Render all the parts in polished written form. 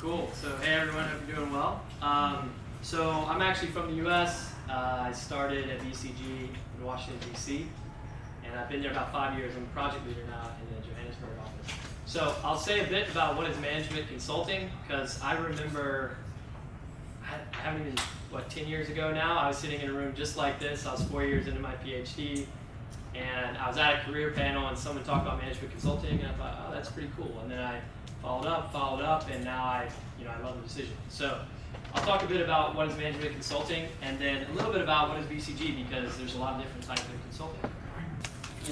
Cool. So hey everyone, hope you're doing well. So I'm actually from the U.S. I started at BCG in Washington, D.C. and I've been there about 5 years. I'm a project leader now in the Johannesburg office. So I'll say a bit about what is management consulting, because I remember, I haven't even, 10 years ago now, I was sitting in a room just like this. I was 4 years into my PhD, and I was at a career panel and someone talked about management consulting, and I thought, oh, that's pretty cool. And then I followed up, and now I love the decision. So I'll talk a bit about what is management consulting, and then a little bit about what is BCG, because there's a lot of different types of consulting.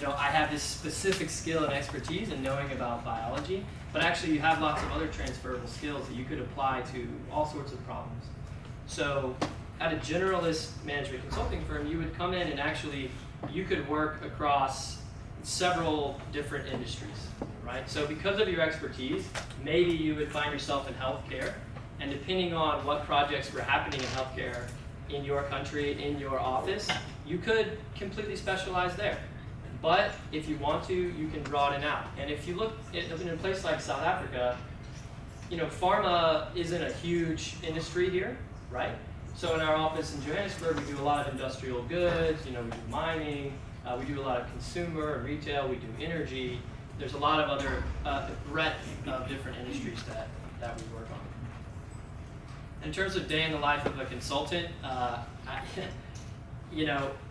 I have this specific skill and expertise in knowing about biology, but actually you have lots of other transferable skills that you could apply to all sorts of problems. So at a generalist management consulting firm, you would come in and actually you could work across several different industries, right? So because of your expertise, maybe you would find yourself in healthcare, and depending on what projects were happening in healthcare in your country, in your office, you could completely specialize there. But if you want to, you can broaden out. And if you look in a place like South Africa, pharma isn't a huge industry here, right? So in our office in Johannesburg, we do a lot of industrial goods, we do mining, we do a lot of consumer and retail, we do energy. There's a lot of other breadth of different industries that we work on. In terms of day in the life of a consultant,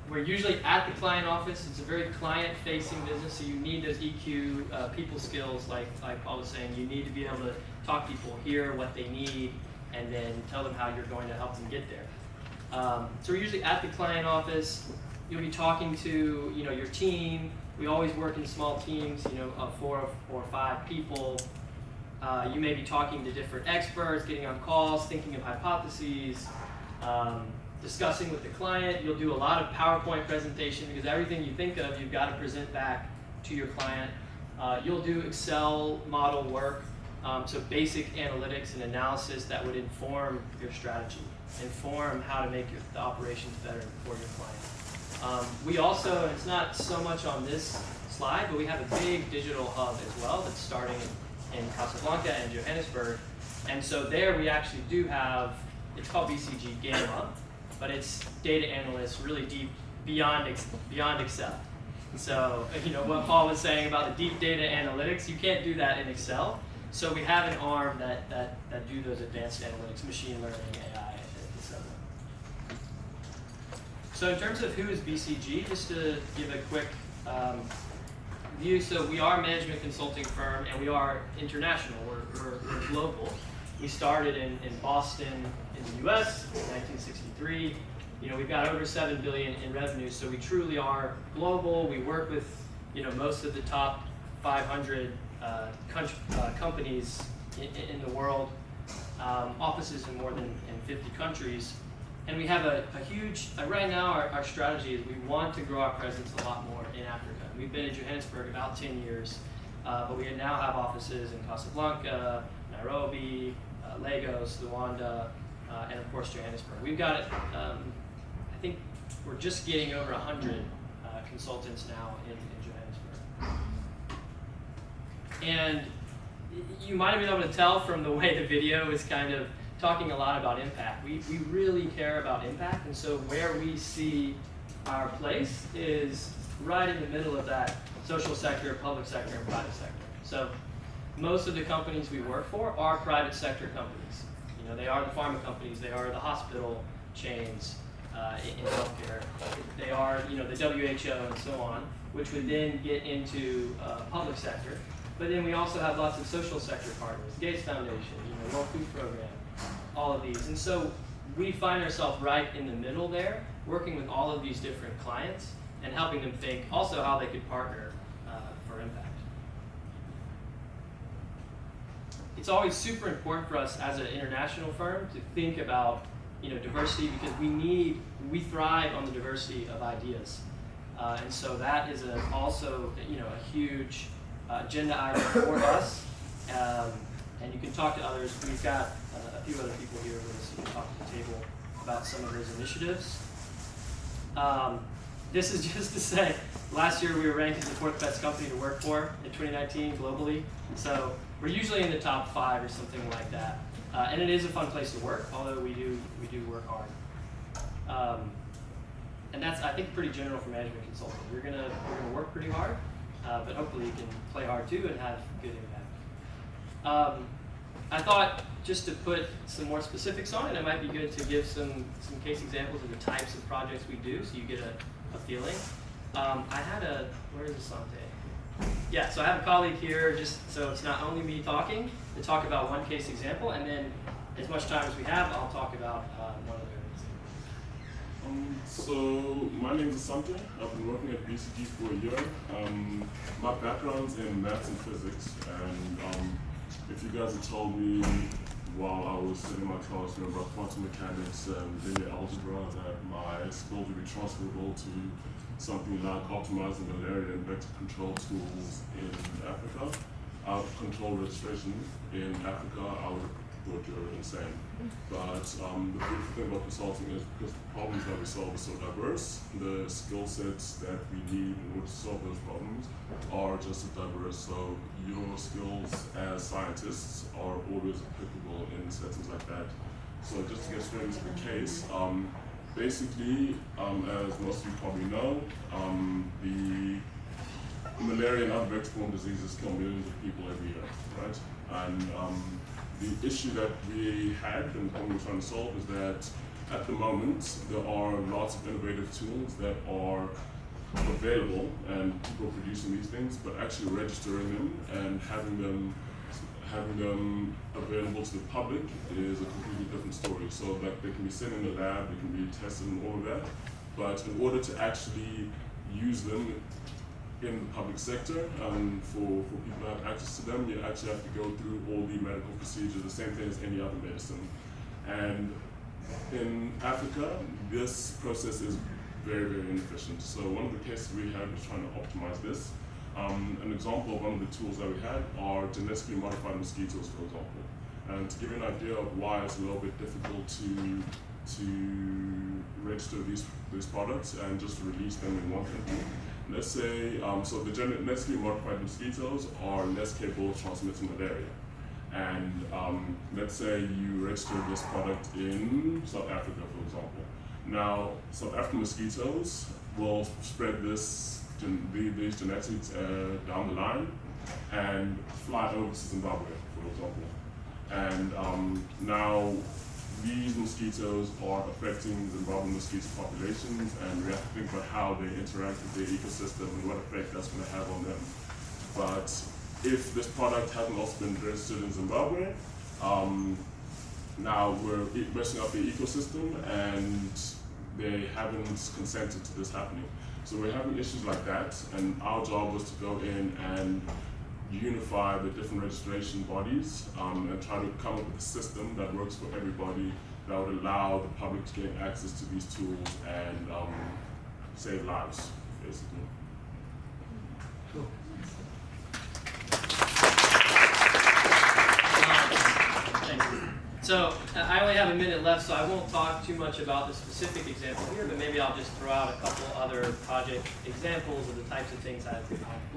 we're usually at the client office. It's a very client-facing business, so you need those EQ people skills, like Paul was saying. You need to be able to talk to people, hear what they need, and then tell them how you're going to help them get there. So we're usually at the client office. You'll be talking to your team. We always work in small teams, of 4 or 5 people. You may be talking to different experts, getting on calls, thinking of hypotheses, discussing with the client. You'll do a lot of PowerPoint presentation, because everything you think of, you've got to present back to your client. You'll do Excel model work, so basic analytics and analysis that would inform your strategy, inform how to make the operations better for your client. We also, and it's not so much on this slide, but we have a big digital hub as well that's starting in Casablanca and Johannesburg. And so there we actually do have, it's called BCG Gamma, but it's data analysts really deep beyond Excel. So what Paul was saying about the deep data analytics, you can't do that in Excel. So we have an arm that do those advanced analytics, machine learning, AI, etc. So in terms of who is BCG, just to give a quick view, so we are a management consulting firm, and we are international. We're global. We started in Boston in the US in 1963. We've got over $7 billion in revenue, so we truly are global. We work with most of the top 500 companies in the world, offices in more than 50 countries. And we have a huge, right now our strategy is we want to grow our presence a lot more in Africa. We've been in Johannesburg about 10 years, but we now have offices in Casablanca, Nairobi, Lagos, Luanda, and of course Johannesburg. We've got, I think we're just getting over 100 consultants now in Johannesburg. And you might have been able to tell from the way the video is kind of talking a lot about impact. We really care about impact, and so where we see our place is right in the middle of that social sector, public sector, and private sector. So most of the companies we work for are private sector companies. They are the pharma companies, they are the hospital chains in healthcare. They are the WHO and so on, which would then get into public sector. But then we also have lots of social sector partners, Gates Foundation, World Food Program, all of these. And so we find ourselves right in the middle there, working with all of these different clients and helping them think also how they could partner for impact. It's always super important for us as an international firm to think about diversity, because we thrive on the diversity of ideas. And so that is also a huge agenda item for us, and you can talk to others. We've got a few other people here with us who can talk to the table about some of those initiatives. This is just to say, last year we were ranked as the 4th best company to work for in 2019 globally. So we're usually in the top 5 or something like that. And it is a fun place to work, although we do work hard. And that's, I think, pretty general for management consulting. We're gonna work pretty hard, but hopefully you can play hard too and have good impact. I thought just to put some more specifics on it, it might be good to give some case examples of the types of projects we do, so you get a feeling. Where is Asante? Yeah, so I have a colleague here, just so it's not only me talking, to talk about one case example, and then as much time as we have, I'll talk about one other example. So my name is Asante. I've been working at BCG for a year. My background's in maths and physics, and if you guys had told me while I was in my class about quantum mechanics and linear algebra that my skills would be transferable to something like optimizing malaria and vector control tools in Africa, control registration in Africa, I would have thought you were insane. But the beautiful thing about consulting is because the problems that we solve are so diverse, the skill sets that we need in order to solve those problems are just as diverse. So your skills as scientists are always applicable in settings like that. So just to get straight into the case, basically, as most of you probably know, the malaria and other vector-borne diseases kill millions of people every year, right? And the issue that we had and the problem we're trying to solve is that at the moment there are lots of innovative tools that are available and people are producing these things, but actually registering them and having them available to the public is a completely different story. So like they can be sent in the lab, they can be tested and all of that, but in order to actually use them in the public sector, for people to have access to them, you actually have to go through all the medical procedures, the same thing as any other medicine. And in Africa, this process is very, very inefficient. So one of the cases we had was trying to optimize this. An example of one of the tools that we had are genetically modified mosquitoes, for example. And to give you an idea of why it's a little bit difficult to register these products and just release them in one country. Let's say, so the genetically modified mosquitoes are less capable of transmitting malaria. And let's say you register this product in South Africa, for example. Now, South African mosquitoes will spread these genetics down the line and fly over to Zimbabwe, for example. And now these mosquitoes are affecting Zimbabwean mosquito populations, and we have to think about how they interact with their ecosystem and what effect that's going to have on them. But if this product hasn't also been registered in Zimbabwe, now we're messing up the ecosystem and they haven't consented to this happening. So we're having issues like that, and our job was to go in and unify the different registration bodies and try to come up with a system that works for everybody that would allow the public to gain access to these tools and save lives, basically. Cool. Thanks. So I only have a minute left, so I won't talk too much about the specific example here, but maybe I'll just throw out a couple other project examples of the types of things I've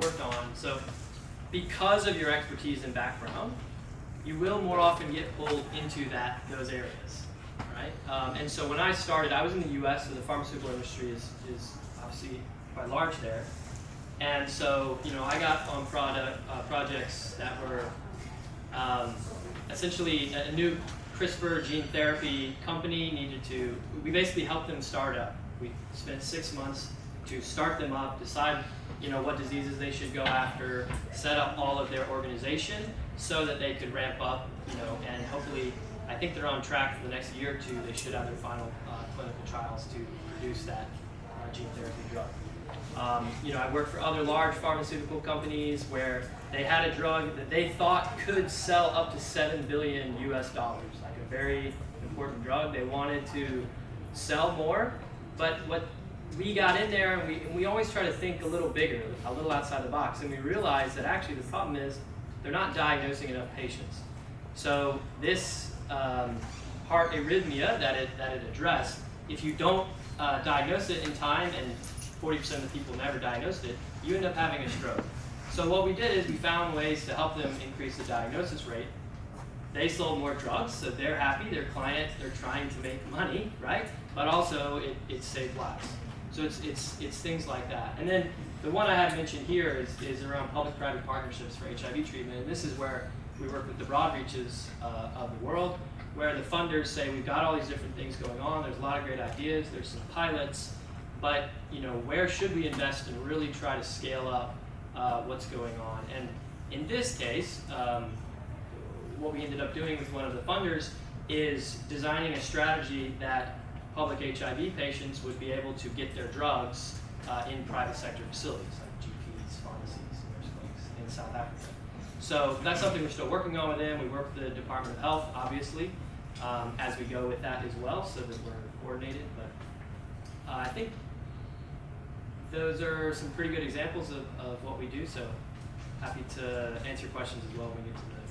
worked on. So because of your expertise and background, you will more often get pulled into those areas, right? And so when I started, I was in the US, so the pharmaceutical industry is obviously quite large there. And so, I got on projects that were essentially a new CRISPR gene therapy company we basically helped them start up. We spent 6 months to start them up, decide what diseases they should go after, set up all of their organization so that they could ramp up, and hopefully, I think they're on track for the next year or two, they should have their final clinical trials to produce that gene therapy drug. I worked for other large pharmaceutical companies where they had a drug that they thought could sell up to $7 billion US, like a very important drug. They wanted to sell more, but what we got in there, and we always try to think a little bigger, a little outside the box, and we realized that actually the problem is they're not diagnosing enough patients. So this heart arrhythmia that it addressed, if you don't diagnose it in time, and 40% of the people never diagnosed it, you end up having a stroke. So what we did is we found ways to help them increase the diagnosis rate. they sold more drugs, so they're happy, their clients, they're trying to make money, right? But also it saved lives. So it's things like that. And then the one I have mentioned here is around public-private partnerships for HIV treatment. And this is where we work with the broad reaches of the world, where the funders say we've got all these different things going on, there's a lot of great ideas, there's some pilots, but where should we invest and really try to scale up what's going on? And in this case, what we ended up doing with one of the funders is designing a strategy that public HIV patients would be able to get their drugs in private sector facilities like GPs, pharmacies, nurse clinics in South Africa. So that's something we're still working on with them. We work with the Department of Health, obviously, as we go with that as well, so that we're coordinated. But I think those are some pretty good examples of what we do. So happy to answer questions as well when we get to the